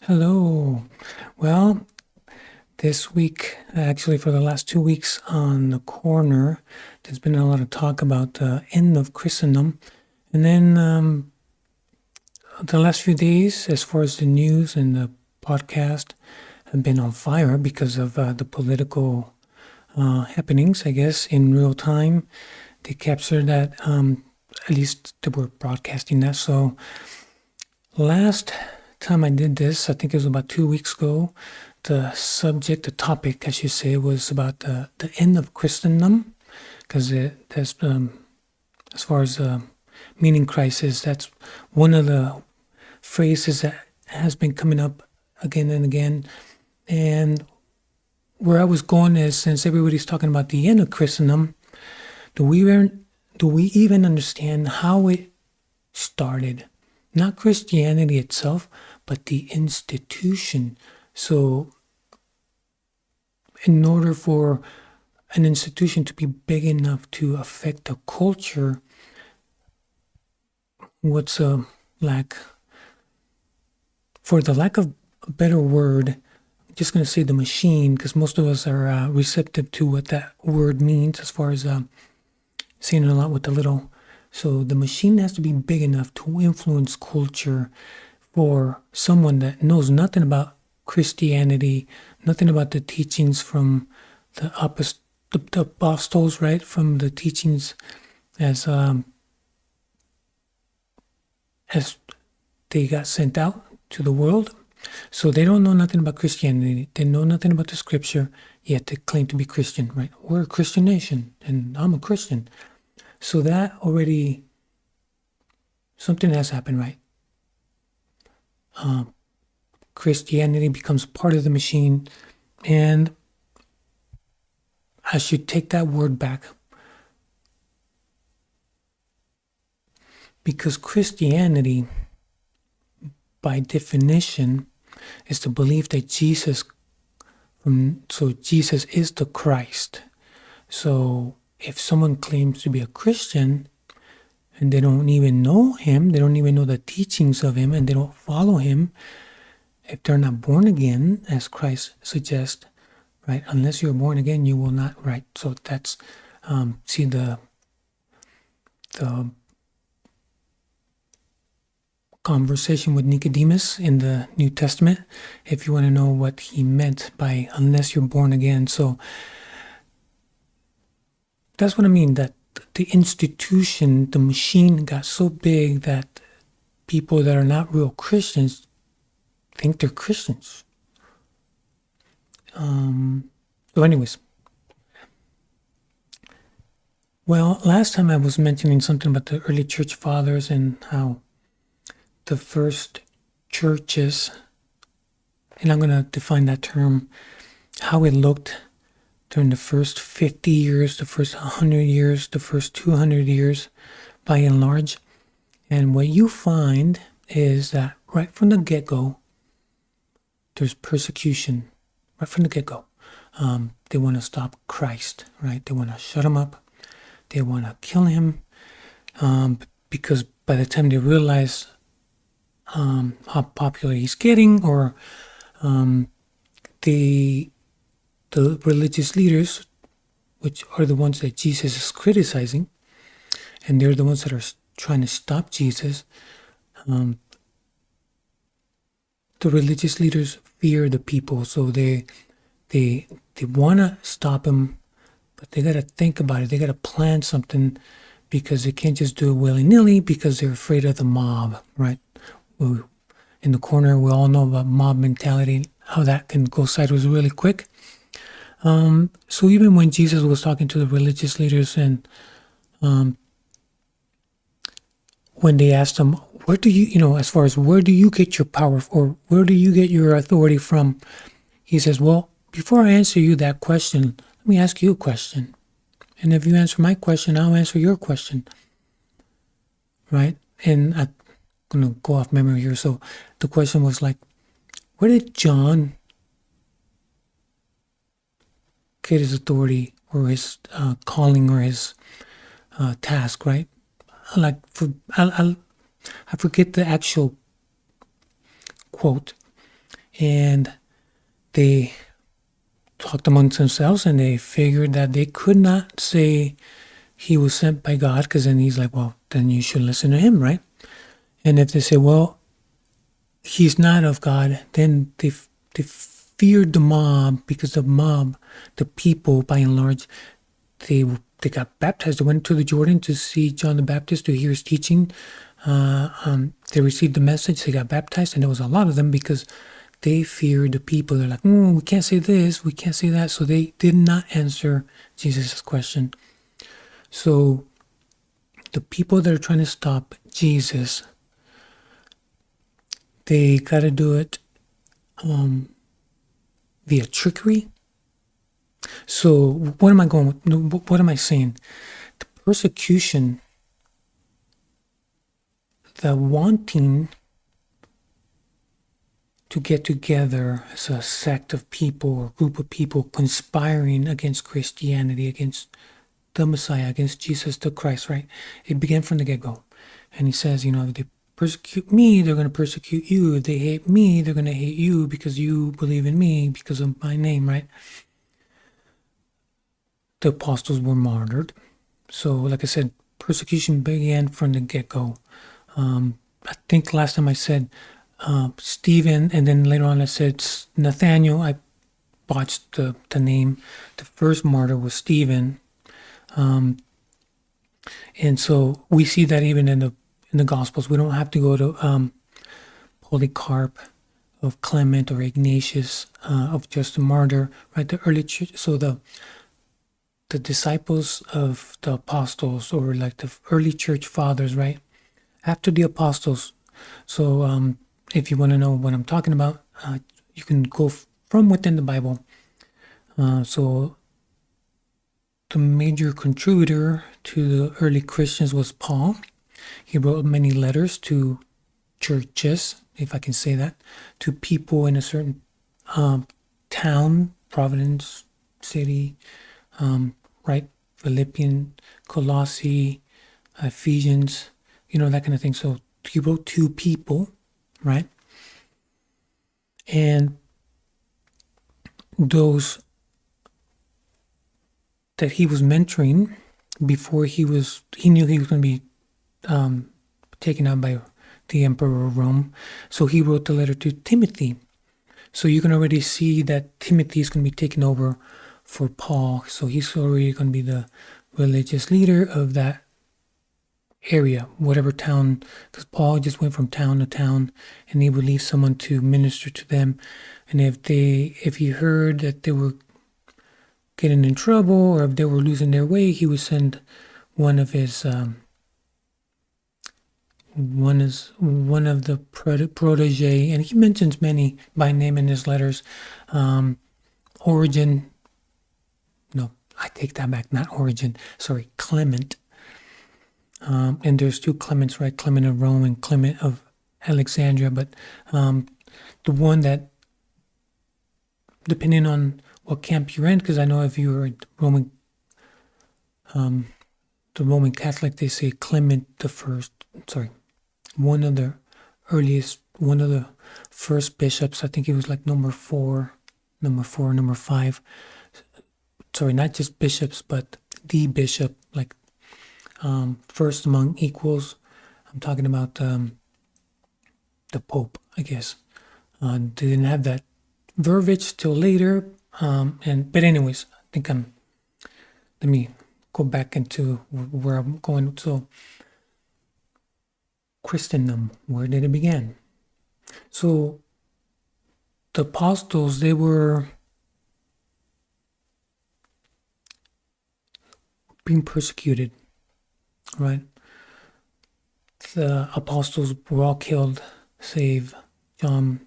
Hello. Well, this week, actually for the last 2 weeks on the corner, there's been a lot of talk about the end of Christendom. And then the last few days, as far as the news and the podcast, have been on fire because of the political happenings, I guess, in real time. They captured that, at least they were broadcasting that. So last time I did this, I think it was about 2 weeks ago, the topic, I should say, was about the end of Christendom, because that's as far as meaning crisis, that's one of the phrases that has been coming up again and again. And where I was going is, since everybody's talking about the end of Christendom, do we even understand how it started? Not Christianity itself, but the institution. So in order for an institution to be big enough to affect a culture, what's a lack? For the lack of a better word, I'm just going to say the machine, because most of us are receptive to what that word means, as far as seeing it a lot with the little. So the machine has to be big enough to influence culture for someone that knows nothing about Christianity, nothing about the teachings from the apostles, right? From the teachings as they got sent out to the world. So they don't know nothing about Christianity. They know nothing about the scripture, yet they claim to be Christian, right? We're a Christian nation, and I'm a Christian. So that already, something has happened, right? Christianity becomes part of the machine, and I should take that word back, because Christianity, by definition, is the belief that Jesus is the Christ. So if someone claims to be a Christian and they don't even know him, they don't even know the teachings of him, and they don't follow him, if they're not born again, as Christ suggests, right? Unless you're born again, you will not, right? So that's, see the conversation with Nicodemus in the New Testament, if you want to know what he meant by unless you're born again. So that's what I mean, that the institution, the machine got so big that people that are not real Christians think they're Christians. So anyways, well, last time I was mentioning something about the early church fathers and how the first churches, and I'm going to define that term, how it looked during the first 50 years, the first 100 years, the first 200 years, by and large. And what you find is that right from the get-go, there's persecution. Right from the get-go. They want to stop Christ, right? They want to shut him up. They want to kill him, because by the time they realize how popular he's getting, or the religious leaders, which are the ones that Jesus is criticizing, and they're the ones that are trying to stop Jesus, the religious leaders fear the people, so they want to stop him, but they got to think about it. They got to plan something, because they can't just do it willy-nilly, because they're afraid of the mob, right? In the corner, we all know about mob mentality, how that can go sideways really quick. So even when Jesus was talking to the religious leaders, and when they asked him, where do you, as far as where do you get your power, or where do you get your authority from? He says, well, before I answer you that question, let me ask you a question. And if you answer my question, I'll answer your question. Right? And I'm going to go off memory here. So the question was like, where did John get his authority, or his calling, or his task, right? Like, I forget the actual quote, and they talked amongst themselves, and they figured that they could not say he was sent by God, because then he's like, well, then you should listen to him, right? And if they say, well, he's not of God, then they feared the mob, because the people, by and large, they got baptized. They went to the Jordan to see John the Baptist, to hear his teaching. They received the message, they got baptized, and there was a lot of them because they feared the people. They're like, we can't say this, we can't say that. So they did not answer Jesus' question. So the people that are trying to stop Jesus, they got to do it via trickery. So what am I going with? What am I saying? The persecution, the wanting to get together as a sect of people or group of people conspiring against Christianity, against the Messiah, against Jesus the Christ, right? It began from the get-go. And he says, if they persecute me, they're going to persecute you. If they hate me, they're going to hate you because you believe in me, because of my name, right? The apostles were martyred. So, like I said, persecution began from the get-go. I think last time I said Stephen, and then later on I said Nathaniel. I botched the name. The first martyr was Stephen. And so we see that even in the Gospels. We don't have to go to Polycarp, of Clement, or Ignatius, of just a martyr, right? The early church. So the disciples of the apostles, or like the early church fathers, right? After the apostles. So if you want to know what I'm talking about, you can go from within the Bible. So the major contributor to the early Christians was Paul. He wrote many letters to churches, if I can say that, to people in a certain town, province, city, right? Philippian, Colossae, Ephesians, that kind of thing. So he wrote to people, right? And those that he was mentoring before he knew he was going to be taken out by the emperor of Rome. So he wrote the letter to Timothy. So you can already see that Timothy is going to be taken over for Paul. So he's already going to be the religious leader of that area, whatever town, because Paul just went from town to town, and he would leave someone to minister to them. And if he heard that they were getting in trouble, or if they were losing their way, he would send one of his one of the protege, and he mentions many by name in his letters. Origen, no, I take that back, not Origen, sorry, Clement. And there's two Clements, right? Clement of Rome and Clement of Alexandria. But the one that, depending on what camp you're in, because I know if you were Roman, the Roman Catholic, they say Clement the First. Sorry, one of the first bishops. I think he was like number 4, number 5. Sorry, not just bishops, but the bishop, like first among equals. I'm talking about the Pope, I guess. They didn't have that verbiage till later. But anyways, I think let me go back into where I'm going. So, Christendom, where did it begin? So, the apostles, they were being persecuted, right? The apostles were all killed, save John.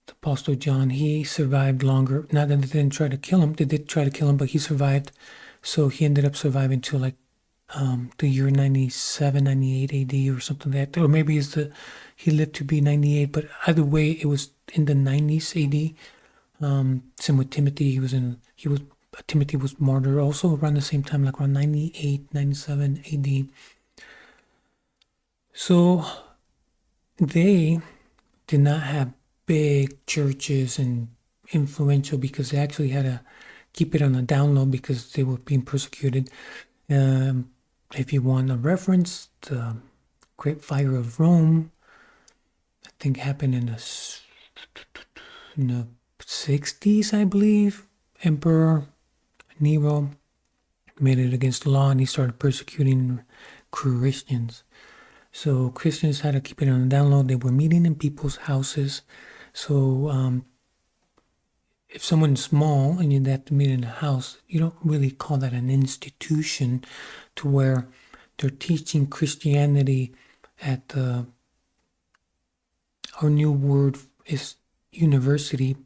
The Apostle John, he survived longer. Not that they didn't try to kill him. They did try to kill him, but he survived. So he ended up surviving to like the year 97, 98 AD or something like that. Or maybe he lived to be 98. But either way, it was in the 90s AD. Same with Timothy. Timothy was martyred also around the same time, like around 98, 97 AD. So they did not have big churches and influential because they actually had to keep it on the down low because they were being persecuted. If you want a reference, the Great Fire of Rome, I think happened in the 60s, I believe. Emperor Nero made it against the law and he started persecuting Christians. So Christians had to keep it on the down low. They were meeting in people's houses. So if someone's small and you have to meet in a house, you don't really call that an institution to where they're teaching Christianity at our new word is university.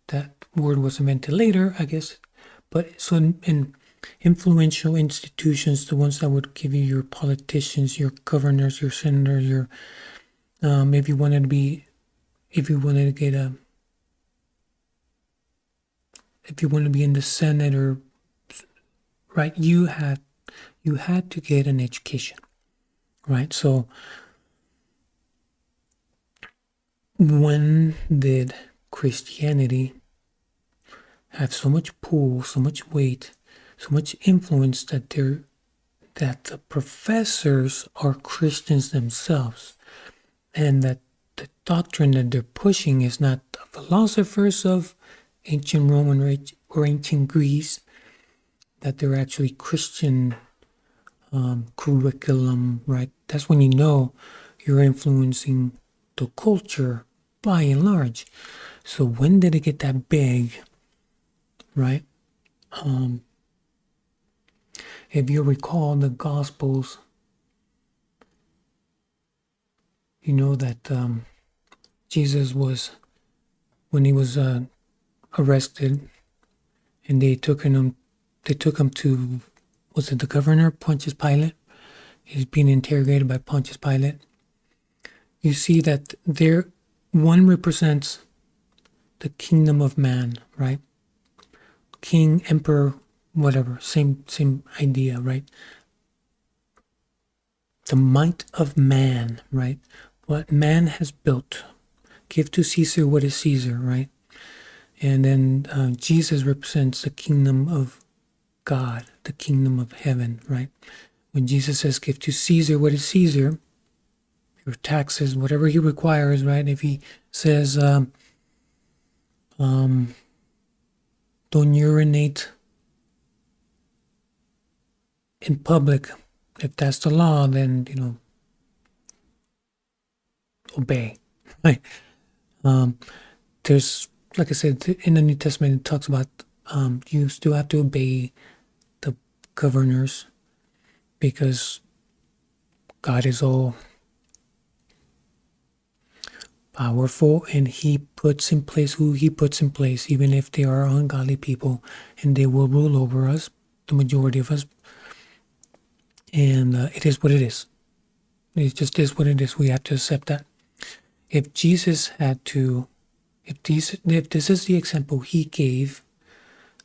That word was invented later, I guess. But so in influential institutions, the ones that would give you your politicians, your governors, your senators, your if you wanted to be in the Senate or right, you had to get an education, right? So when did Christianity have so much pull, so much weight, so much influence that the professors are Christians themselves, and that the doctrine that they're pushing is not the philosophers of ancient Rome or ancient Greece, that they're actually Christian curriculum, right? That's when you know you're influencing the culture by and large. So when did it get that big, right? If you recall the Gospels, you know that Jesus was, when he was arrested, and they took him to, was it the governor, Pontius Pilate? He's being interrogated by Pontius Pilate. You see that one represents the kingdom of man, right? King, emperor, whatever, same idea, right? The might of man, right? What man has built. Give to Caesar what is Caesar, right? And then Jesus represents the kingdom of God, the kingdom of heaven, right? When Jesus says, give to Caesar what is Caesar, your taxes, whatever he requires, right? If he says, don't urinate in public, if that's the law, then, obey, right? There's, like I said, in the New Testament, it talks about you still have to obey the governors because God is all powerful and he puts in place who he puts in place, even if they are ungodly people, and they will rule over us, the majority of us. And it is what it is. It just is what it is. We have to accept that. If Jesus had to, if this is the example he gave,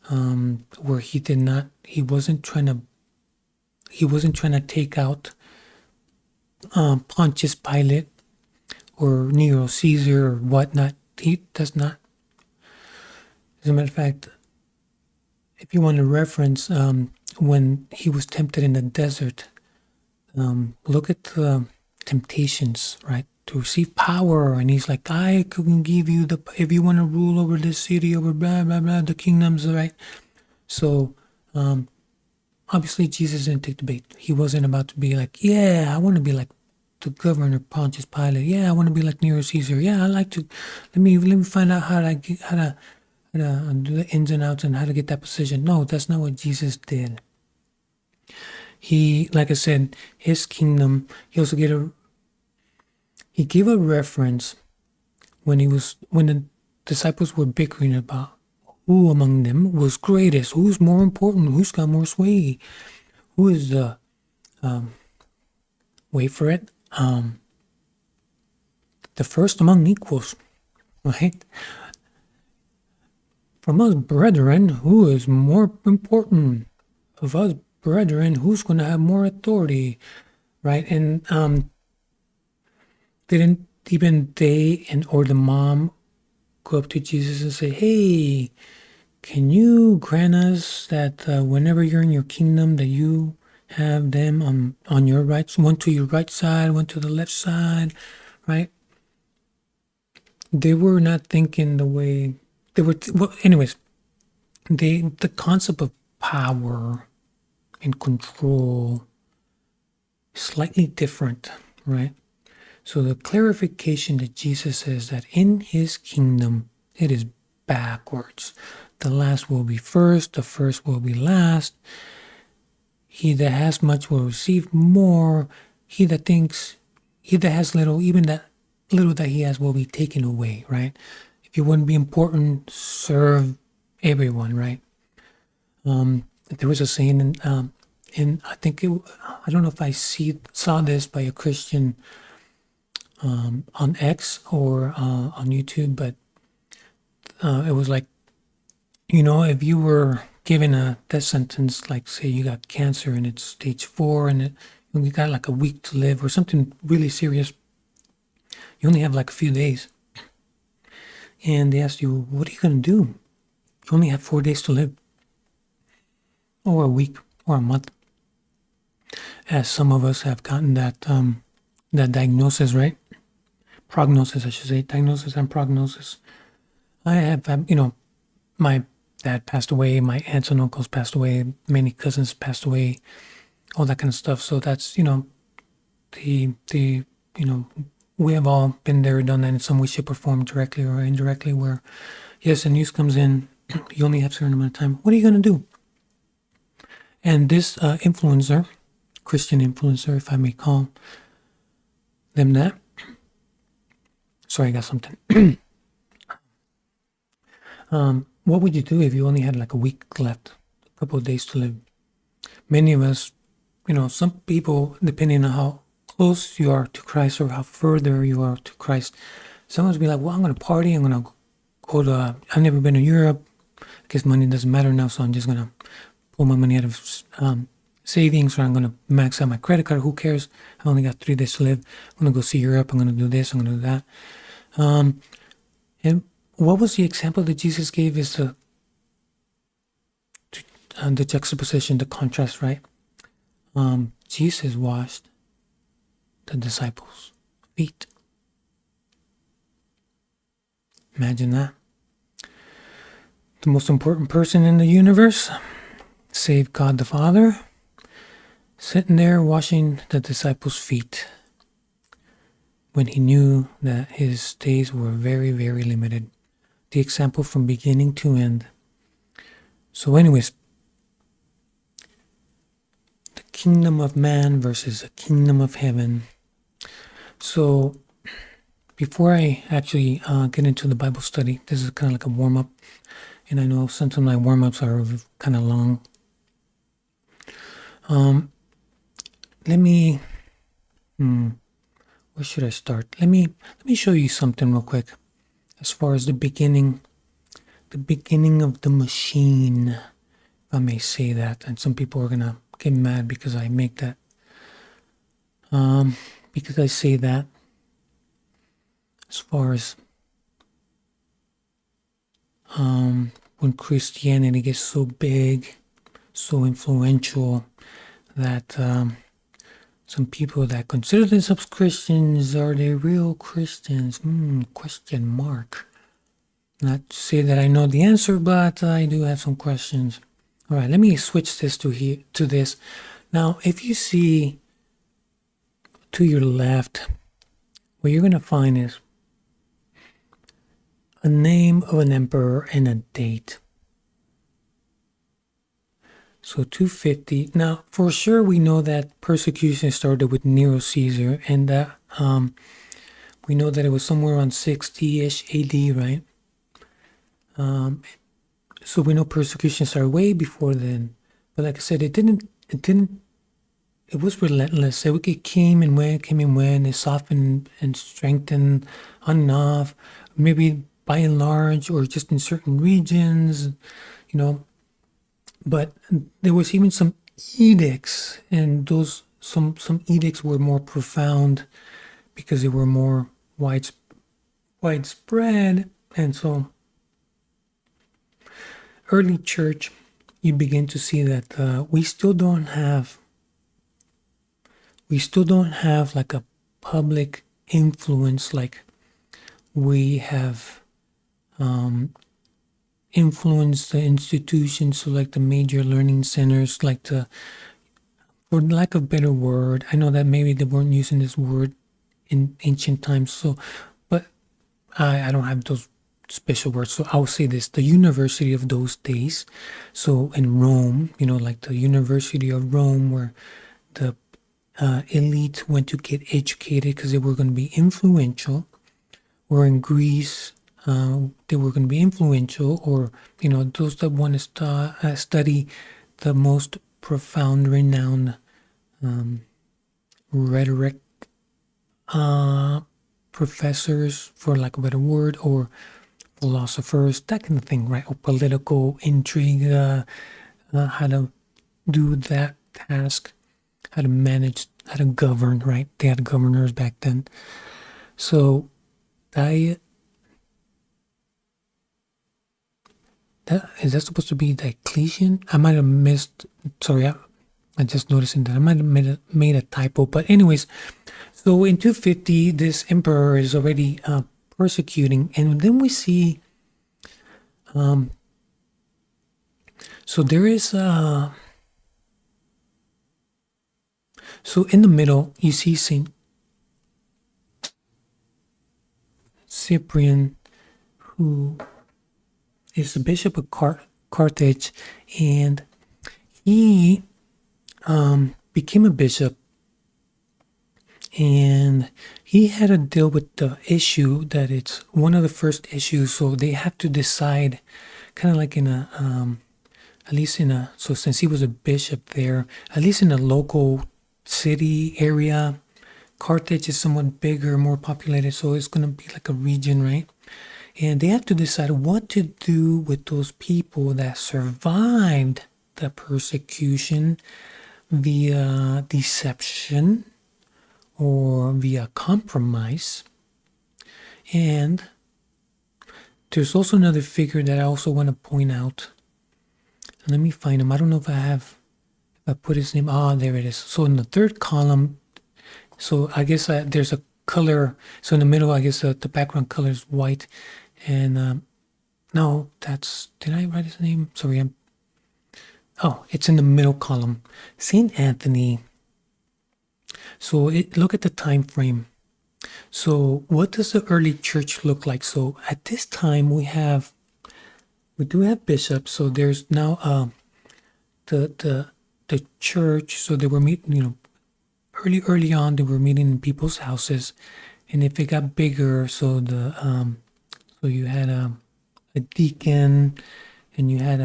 where he wasn't trying to take out Pontius Pilate or Nero Caesar or whatnot. He does not. As a matter of fact, if you want to reference when he was tempted in the desert, look at the temptations, right? To receive power, and he's like, I can give you if you want to rule over this city, over blah blah blah, the kingdoms, right? So obviously Jesus didn't take the bait. He wasn't about to be like, yeah, I want to be like the governor Pontius Pilate. Yeah, I want to be like Nero Caesar. Yeah, I like to. Let me find out how to do the ins and outs and how to get that position. No, that's not what Jesus did. He, like I said, his kingdom. He gave a reference when the disciples were bickering about who among them was greatest, who's more important, who's got more sway, who is the wait for it, the first among equals, right? From us brethren, who is more important? Of us brethren, who's going to have more authority, right? And didn't even they or the mom go up to Jesus and say, hey, can you grant us that whenever you're in your kingdom, that you have them on your right, one to your right side, one to the left side, right? They were not thinking the way they were. Well, anyways, the concept of power and control is slightly different, right? So the clarification that Jesus says that in his kingdom, it is backwards. The last will be first, the first will be last. He that has much will receive more. He that has little, even that little that he has will be taken away, right? If you want to be important, serve everyone, right? There was a saying in I think I don't know if I saw this by a Christian on X or on YouTube, but it was like, if you were given a death sentence, like say you got cancer and it's stage 4 and you got like a week to live or something really serious, you only have like a few days. And they asked you, what are you going to do? You only have 4 days to live, or a week, or a month. As some of us have gotten that diagnosis, right? Prognosis, I should say. Diagnosis and prognosis. I have, my dad passed away, my aunts and uncles passed away, many cousins passed away, all that kind of stuff. So that's, we have all been there, done that in some way, shape, or form, directly or indirectly, where, yes, the news comes in, you only have a certain amount of time. What are you going to do? And this influencer, Christian influencer, if I may call them that. Sorry, I got something. What would you do if you only had like a week left, a couple of days to live? Many of us, some people, depending on how close you are to Christ or how further you are to Christ, someone's be like, well, I'm going to party. I'm going to go to, I've never been to Europe. I guess money doesn't matter now, so I'm just going to pull my money out of savings, or I'm going to max out my credit card. Who cares? I only got 3 days to live. I'm going to go see Europe. I'm going to do this. I'm going to do that. And what was the example that Jesus gave is the juxtaposition, the contrast, right? Jesus washed the disciples' feet. Imagine that. The most important person in the universe, save God the Father, sitting there washing the disciples' feet when he knew that his days were very, very limited. The example from beginning to end. So anyways, the kingdom of man versus the kingdom of heaven. So before I actually get into the Bible study, this is kind of like a warm-up. And I know sometimes my warm-ups are kind of long. Let me, where should I start? Let me show you something real quick. As far as the beginning of the machine, if I may say that. And some people are gonna get mad because I make that, because I say that. As far as when Christianity gets so big, so influential, that some people that consider themselves Christians, are they real Christians? Question mark. Not to say that I know the answer, but I do have some questions. All right, let me switch this to this. Now, if you see to your left, what you're going to find is a name of an emperor and a date. So 250. Now, for sure, we know that persecution started with Nero Caesar, and that we know that it was somewhere around 60-ish AD, right? So we know persecution started way before then. But like I said, it was relentless. It came and went. It softened and strengthened on and off, maybe by and large, or just in certain regions, But there was even some edicts, and those some edicts were more profound because they were more widespread. And so early church, you begin to see that we still don't have like a public influence like we have influenced the institutions, so like the major learning centers, like the, for lack of a better word, I know that maybe they weren't using this word in ancient times, so, but I don't have those special words, so I'll say this: the university of those days. So in Rome, like the University of Rome, where the elite went to get educated because they were going to be influential, or in Greece, they were going to be influential, or those that want to study the most profound, renowned rhetoric professors, for lack of a better word, or philosophers, that kind of thing, right? Or political intrigue, how to do that task, how to manage, how to govern, right? They had governors back then. So is that supposed to be Diocletian? I might have missed, sorry, I just noticing that I might have made a typo, but anyways, so in 250, this emperor is already persecuting, and then we see, so there is, so in the middle, you see Saint Cyprian, who is the bishop of Carthage, and he became a bishop, and he had to deal with the issue that it's one of the first issues. So they have to decide, kind of like in a, at least in a, so since he was a bishop there, at least in a local city area, Carthage is somewhat bigger, more populated, so it's going to be like a region, right? And they have to decide what to do with those people that survived the persecution via deception or via compromise. And there's also another figure that I also want to point out. Let me find him. I don't know if I put his name. There it is. So in the third column, so I guess there's a color. So in the middle, I guess the background color is white. And no, did I write his name? Sorry, it's in the middle column. Saint Anthony. So look at the time frame. So what does the early church look like? So at this time we do have bishops. So there's now the church. So they were meeting, early on they were meeting in people's houses, and if it got bigger, so so you had a deacon, and you had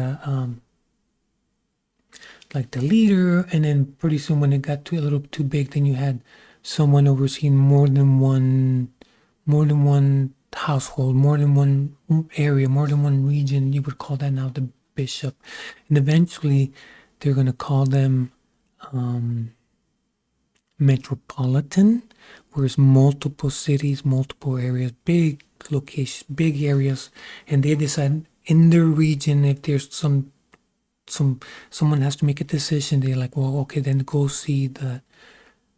like the leader, and then pretty soon when it got a little too big, then you had someone overseeing more than one household, more than one area, more than one region. You would call that now the bishop, and eventually they're going to call them metropolitan, whereas multiple cities, multiple areas, big locations, big areas, and they decide in their region if there's someone has to make a decision. They're like, well, okay, then go see the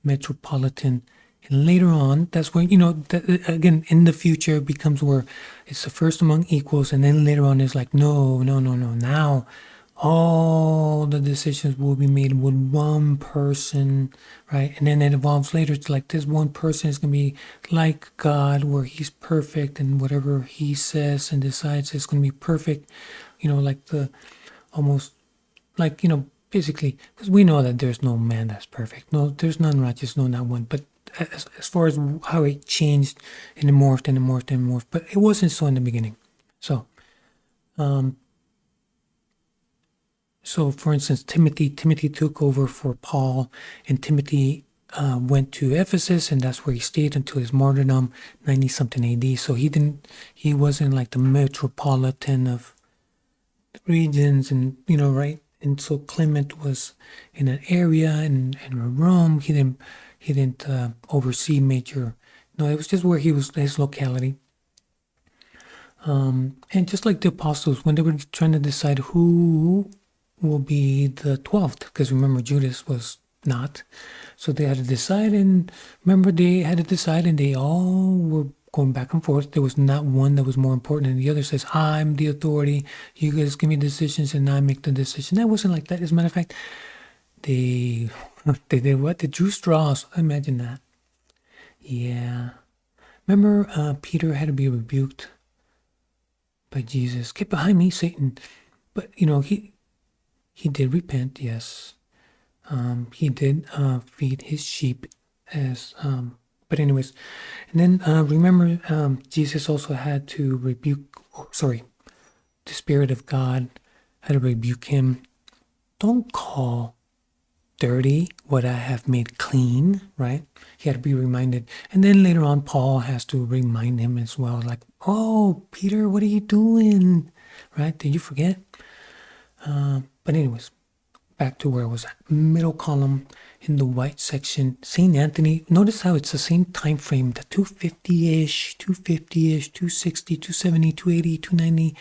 metropolitan. And later on, that's where, again, in the future it becomes where it's the first among equals, and then later on it's like, no. Now all the decisions will be made with one person, right? And then it evolves later. It's like this one person is going to be like God, where he's perfect, and whatever he says and decides is going to be perfect, like almost like, basically, because we know that there's no man that's perfect. No, there's none righteous, no, not one. But as far as how it changed and it morphed, but it wasn't so in the beginning. So, so for instance, Timothy took over for Paul, and Timothy went to Ephesus, and that's where he stayed until his martyrdom, 90-something AD. So he wasn't like the metropolitan of regions, and right. And so Clement was in an area in Rome. He didn't oversee major. No, it was just where he was, his locality. And just like the apostles, when they were trying to decide who will be the 12th, because remember, Judas was not. So they had to decide, and remember, they had to decide, and they all were going back and forth. There was not one that was more important than the other. Says, I'm the authority. You guys give me decisions, and I make the decision. That wasn't like that. As a matter of fact, they did what? They drew straws. Imagine that. Yeah. Remember, Peter had to be rebuked by Jesus. Get behind me, Satan. But he did repent. Yes. He did feed his sheep as. But anyways, and then remember, Jesus also had to rebuke. The Spirit of God had to rebuke him. Don't call dirty what I have made clean, right? He had to be reminded. And then later on, Paul has to remind him as well, like, oh, Peter, what are you doing? Right? Did you forget? But anyways, back to where I was at. Middle column in the white section, St. Anthony. Notice how it's the same time frame, the 250-ish, 260, 270, 280, 290,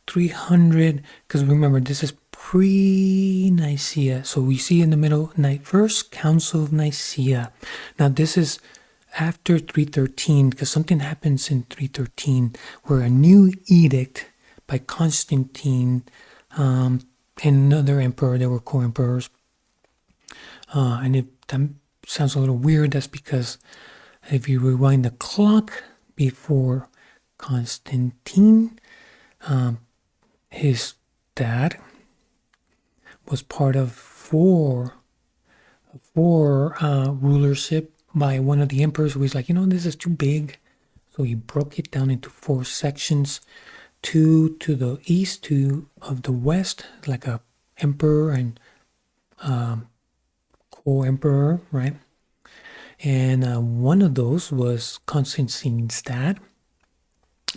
300. Because remember, this is pre-Nicaea. So we see in the middle, First Council of Nicaea. Now this is after 313, because something happens in 313 where a new edict by Constantine and another emperor, there were co-emperors. And if that sounds a little weird, that's because if you rewind the clock before Constantine, his dad was part of four rulership by one of the emperors who was like, this is too big. So he broke it down into 4 sections, 2 to the east, 2 of the west, like a emperor and co-emperor, right? And one of those was Constantine's dad.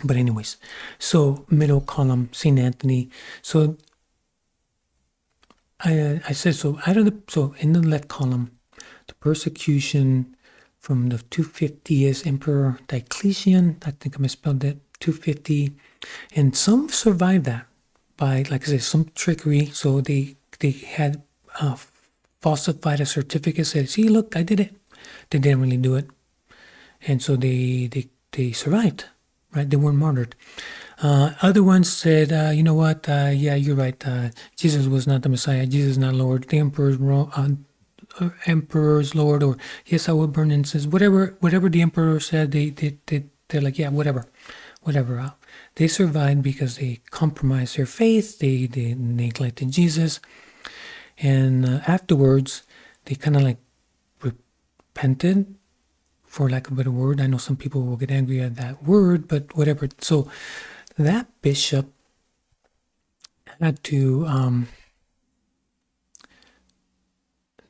But anyways, so middle column, St. Anthony. So I said, so in the left column, the persecution from the 250 is Emperor Diocletian. I think I misspelled it, 250. And some survived that by, like I said, some trickery. So they had falsified a certificate, said, see, look, I did it. They didn't really do it. And so they survived, right? They weren't martyred. Other ones said, you know what? Yeah, you're right. Jesus was not the Messiah. Jesus is not Lord. The emperor's wrong. Emperor's Lord, or yes, I will burn incense. Whatever the emperor said, they're like, yeah, whatever. They survived because they compromised their faith. They neglected Jesus, and afterwards, they kind of like repented, for lack of a better word. I know some people will get angry at that word, but whatever. So that bishop had to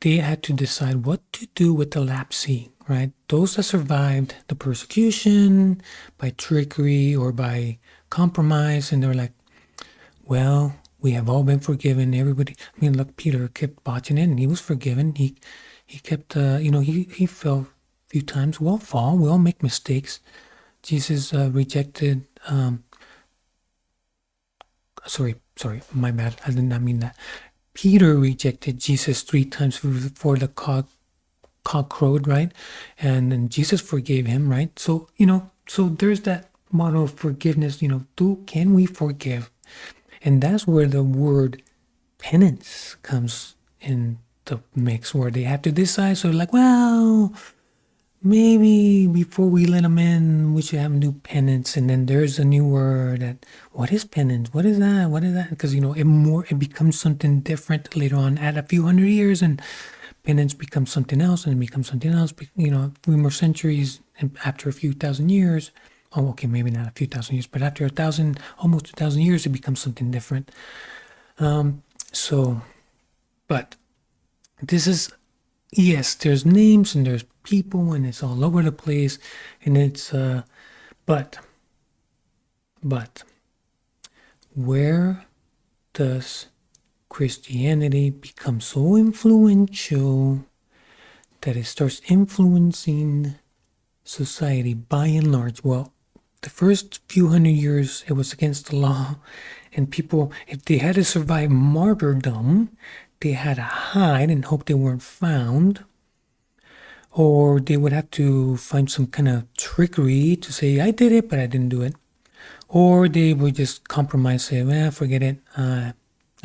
they had to decide what to do with the lapsee, right? Those that survived the persecution by trickery or by compromise, and they're like, well, we have all been forgiven. Everybody, I mean, look, Peter kept botching it, and he was forgiven. He kept, he fell a few times. We all fall. We all make mistakes. Jesus rejected. Sorry, my bad. I did not mean that. Peter rejected Jesus 3 times before the cock crowed, right? And then Jesus forgave him, right? So, so there's that model of forgiveness, can we forgive? And that's where the word penance comes in the mix, where they have to decide. So like, well, maybe before we let them in, we should have new penance. And then there's a new word that, what is penance? What is that? Because, it becomes something different later on. Add a few hundred years and penance becomes something else, and it becomes something else, a few more centuries, and after a few thousand years, oh, okay, maybe not a few thousand years, but after almost 1,000 years, it becomes something different. But this is, yes, there's names and there's people and it's all over the place, and it's but where does Christianity become so influential that it starts influencing society by and large? Well, the first few hundred years, it was against the law, and people, if they had to survive martyrdom, they had to hide and hope they weren't found, or they would have to find some kind of trickery to say, I did it, but I didn't do it. Or they would just compromise, say, well, forget it. I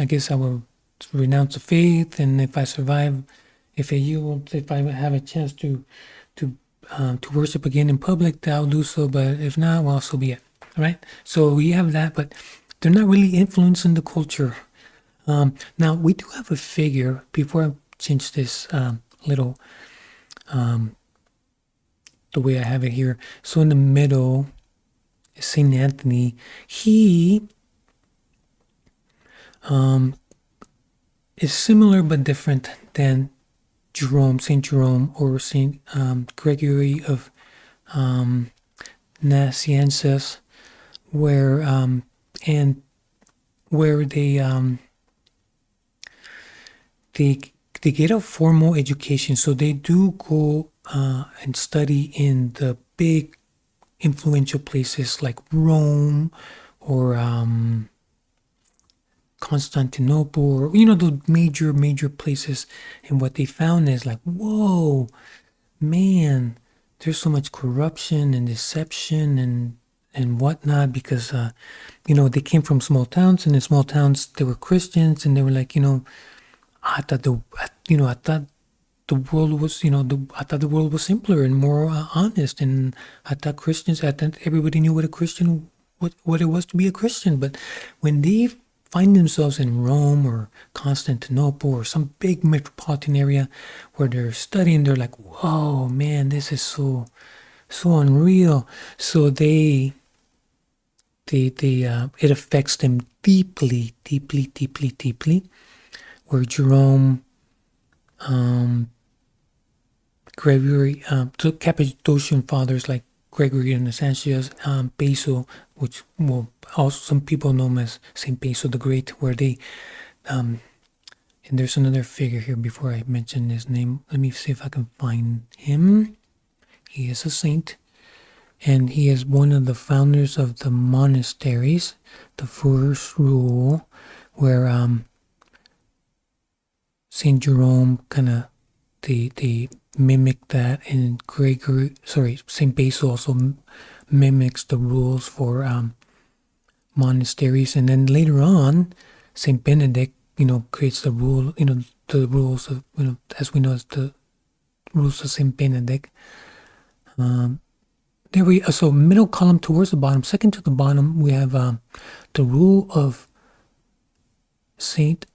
guess I will renounce the faith, and if I survive, if I have a chance to worship again in public, I'll do so. But if not, well, so be it. All right. So we have that, but they're not really influencing the culture. Now we do have a figure. Before I change this little, the way I have it here. So in the middle, Saint Anthony. He is similar but different than Jerome, Saint Jerome, or Saint Gregory of Nacianzus, where they get a formal education, so they do go and study in the big influential places like Rome or Constantinople, or the major places. And what they found is like, whoa, man, there's so much corruption and deception and whatnot, because they came from small towns, and in small towns they were Christians, and they were like, I thought the world was, I thought the world was simpler and more honest, and I thought everybody knew what it was to be a Christian. But when they find themselves in Rome or Constantinople or some big metropolitan area where they're studying, they're like, whoa, man, this is so unreal. So it affects them deeply, where Jerome, Gregory, Cappadocian fathers like Gregory and Constantius, Basil, which also some people know him as Saint Basil the Great, where they, and there's another figure here before I mention his name. Let me see if I can find him. He is a saint, and he is one of the founders of the monasteries. The first rule, where Saint Jerome kind of they mimic that, and Saint Basil also mimics the rules for monasteries. And then later on, Saint Benedict, creates the rule, the rules of, as we know as the rules of Saint Benedict. So middle column towards the bottom, second to the bottom, we have the rule of Saint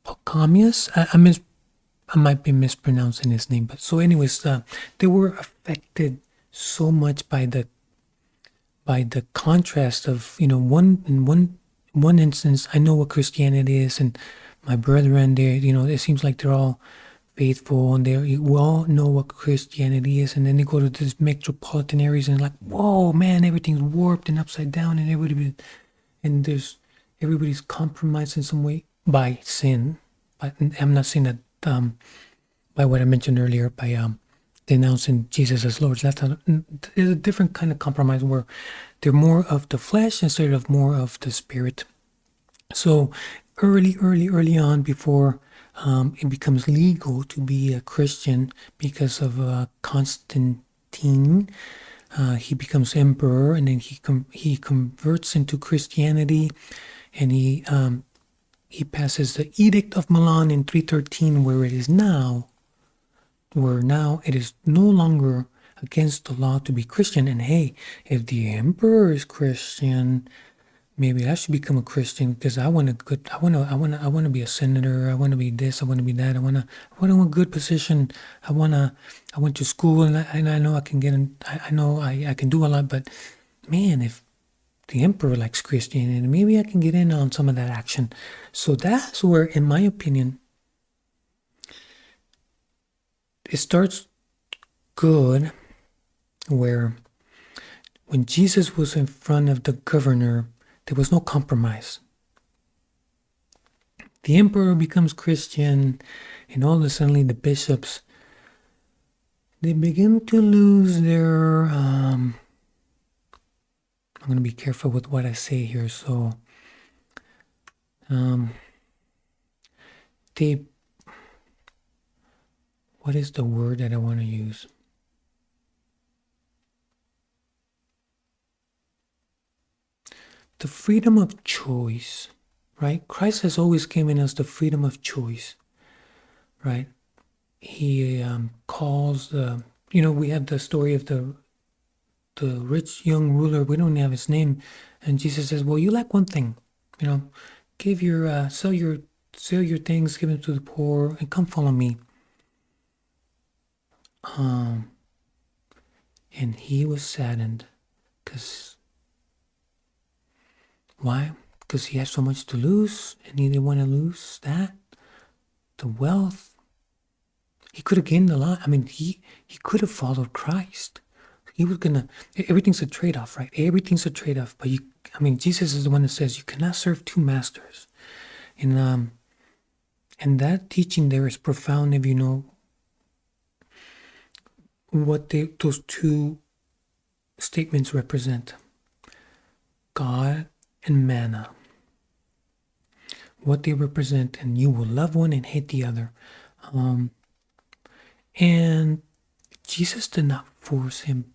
Pachomius. I might be mispronouncing his name, but so anyways, they were affected so much by the contrast of, in one instance, I know what Christianity is, and my brethren there, it seems like they're all faithful, and we all know what Christianity is, and then they go to these metropolitan areas and like, whoa, man, everything's warped and upside down, and everybody's compromised in some way by sin. But I'm not saying that by what I mentioned earlier, by denouncing Jesus as Lord. There's a different kind of compromise where they're more of the flesh instead of more of the spirit. So early on, before it becomes legal to be a Christian, because of Constantine, he becomes emperor, and then he converts into Christianity, and he passes the Edict of Milan in 313, where it is now it is no longer against the law to be Christian. And hey, if the emperor is Christian, maybe I should become a Christian, because I want to be a senator. I want to be this. I want to be that. I want a good position. I went to school, and I know I can get in. I know I can do a lot. But man, if the emperor likes Christianity, maybe I can get in on some of that action. So that's where, in my opinion, it starts good, where when Jesus was in front of the governor, there was no compromise. The emperor becomes Christian, and all of a sudden the bishops, they begin to lose their I'm going to be careful with what I say here. So, what is the word that I want to use? The freedom of choice, right? Christ has always given us the freedom of choice, right? He calls we have the story of the rich young ruler. We don't have his name, and Jesus says, "Well, you lack one thing, give your sell your things, give them to the poor, and come follow me." And he was saddened, because why? Because he had so much to lose, and he didn't want to lose that, the wealth. He could have gained a lot. I mean, he could have followed Christ. He was gonna. Everything's a trade-off, right? Everything's a trade-off. But Jesus is the one that says you cannot serve two masters, and that teaching there is profound. If you know what those two statements represent, God and manna, what they represent, and you will love one and hate the other. And Jesus did not force him.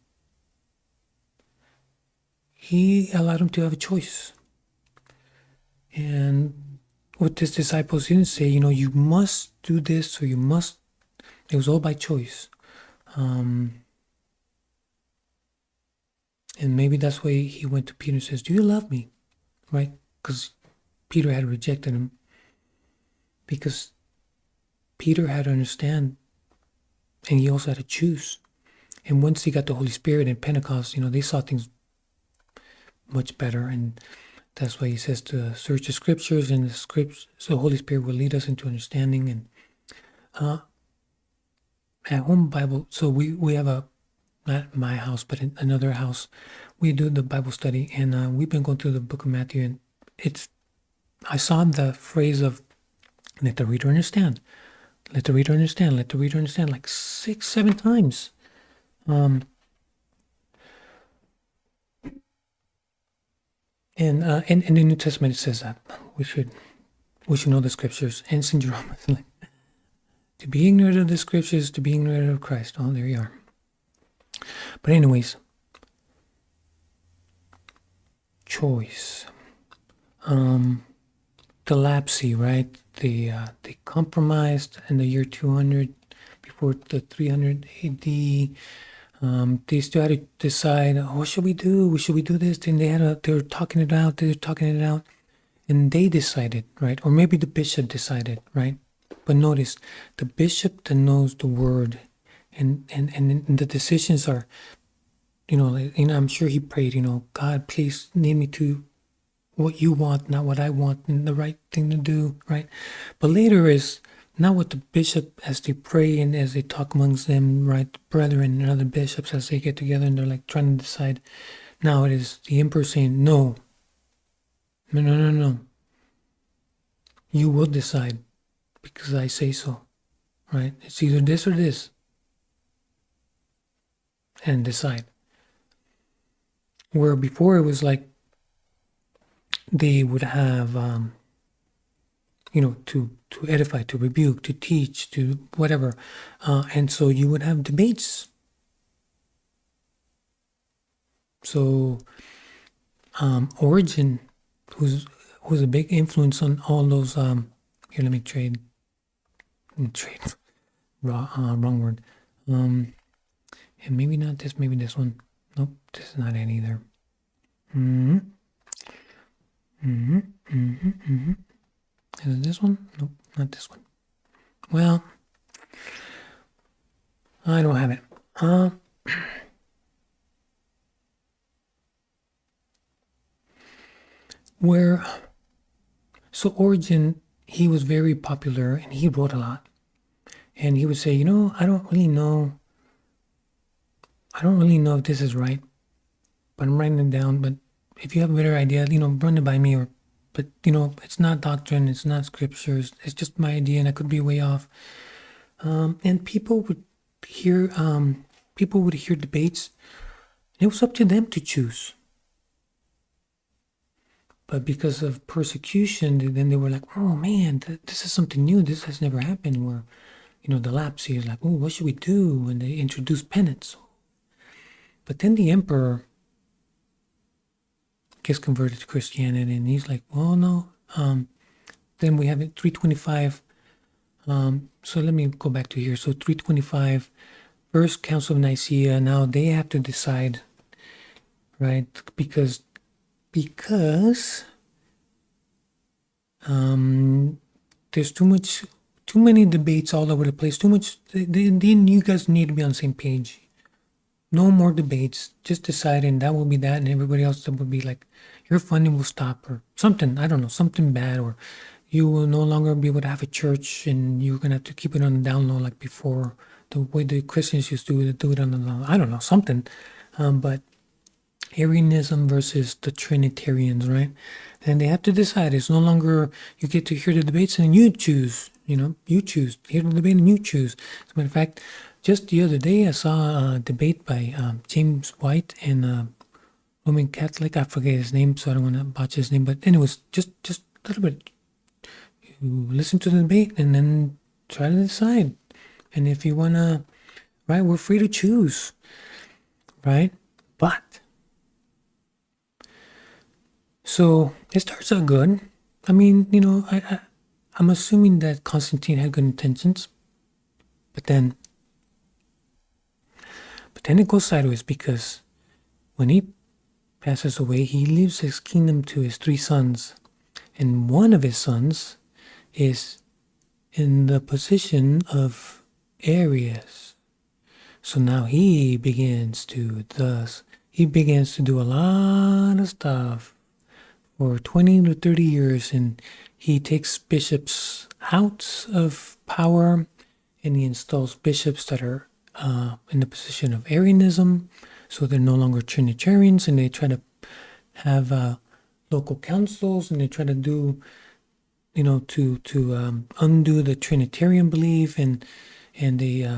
He allowed him to have a choice. And what his disciples didn't say, you must do this or you must. It was all by choice. And maybe that's why he went to Peter and says, "Do you love me?" Right? Because Peter had rejected him. Because Peter had to understand, and he also had to choose. And once he got the Holy Spirit in Pentecost, they saw things much better. And that's why he says to search the scriptures, and the Holy Spirit will lead us into understanding. And at home Bible, so we have not my house, but in another house, we do the Bible study, and we've been going through the book of Matthew, and I saw the phrase of "let the reader understand, let the reader understand, let the reader understand," like 6-7 times. And in the New Testament it says that we should know the scriptures. And St. Jerome, to be ignorant of the scriptures, to be ignorant of Christ. Oh, there you are. But anyways, choice. The lapsy, right? They compromised in the year 200 before the 300 AD. They still had to decide, what should we do? Should we do this? And they were talking it out. And they decided, right? Or maybe the bishop decided, right? But notice, the bishop that knows the word, and the decisions are, I'm sure he prayed, "God, please lead me to what you want, not what I want, and the right thing to do," right? But later is not what the bishop, as they pray and as they talk amongst them, right, brethren and other bishops, as they get together and they're like trying to decide. Now it is the emperor saying, no. You will decide because I say so, right? It's either this or this. And decide. Where before it was like they would have, to edify, to rebuke, to teach, to whatever. And so you would have debates. So Origen, who's a big influence on all those, here, let me trade, wrong word. And maybe not this, maybe this one. Nope, this is not it either. Is it this one? Nope, not this one. Well, I don't have it. So Origen, he was very popular and he wrote a lot. And he would say, I don't really know if this is right, but I'm writing it down. But if you have a better idea, run it by me. But it's not doctrine, it's not scriptures, it's just my idea, and I could be way off. And people would hear debates. And it was up to them to choose. But because of persecution, then they were like, oh man, this is something new. This has never happened. Where, the lapsy is like, oh, what should we do? And they introduced penance. But then the emperor gets converted to Christianity, and he's like, well, no. Then we have it 325. So let me go back to here. So 325, First Council of Nicaea. Now they have to decide, right? Because there's too many debates all over the place. Too much. Then you guys need to be on the same page. No more debates. Just decide, and that will be that, and everybody else that would be like, your funding will stop, or something. I don't know, something bad, or you will no longer be able to have a church, and you're gonna have to keep it on the down low like before, the way the Christians used to do it on the low. I don't know, something. But Arianism versus the Trinitarians, right? And they have to decide. It's no longer you get to hear the debates and you choose. You choose. Hear the debate and you choose. As a matter of fact, just the other day I saw a debate by James White and a Roman Catholic. I forget his name, so I don't want to botch his name. But anyways, just a little bit. You listen to the debate and then try to decide. And if you wanna, right, we're free to choose, right? But so it starts out good. I mean, I'm assuming that Constantine had good intentions, but then it goes sideways, because when he passes away, he leaves his kingdom to his 3 sons, and one of his sons is in the position of Arius. So now he begins to do a lot of stuff for 20 to 30 years, and he takes bishops out of power, and he installs bishops that are in the position of Arianism, so they're no longer Trinitarians, and they try to have local councils, and they try to do, to undo the Trinitarian belief, and they.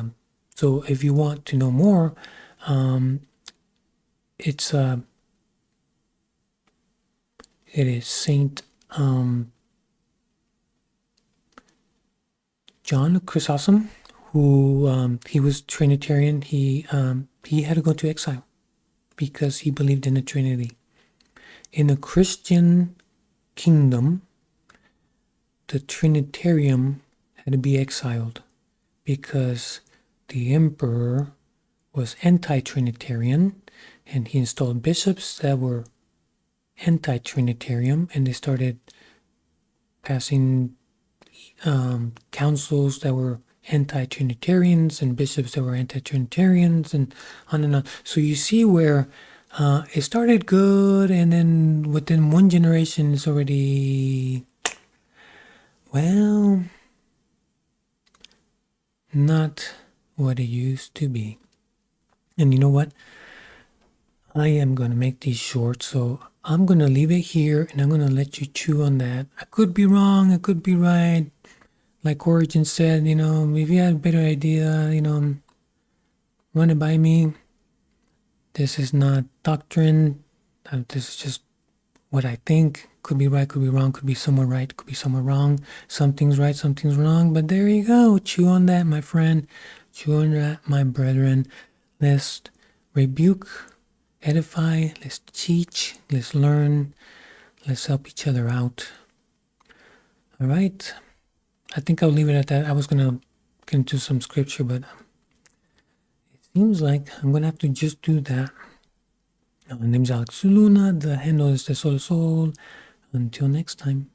So if you want to know more, it is Saint John Chrysostom, who he was Trinitarian. He had to go to exile because he believed in the Trinity. In the Christian kingdom, the Trinitarian had to be exiled because the emperor was anti-Trinitarian, and he installed bishops that were anti-Trinitarian, and they started passing councils that were anti-Trinitarians and bishops that were anti-Trinitarians, and on and on. So you see where it started good, and then within one generation it's already, well, not what it used to be. And you know what? I am going to make these short, so I'm going to leave it here, and I'm going to let you chew on that. I could be wrong, I could be right. Like Origen said, if you have a better idea, run it by me. This is not doctrine. This is just what I think. Could be right, could be wrong, could be somewhere right, could be somewhere wrong. Something's right, something's wrong. But there you go. Chew on that, my friend. Chew on that, my brethren. Let's rebuke, edify, let's teach, let's learn, let's help each other out. All right. I think I'll leave it at that. I was going to get into some scripture, but it seems like I'm going to have to just do that. My name's Alex Luna. The handle is the Sol Sol. Until next time.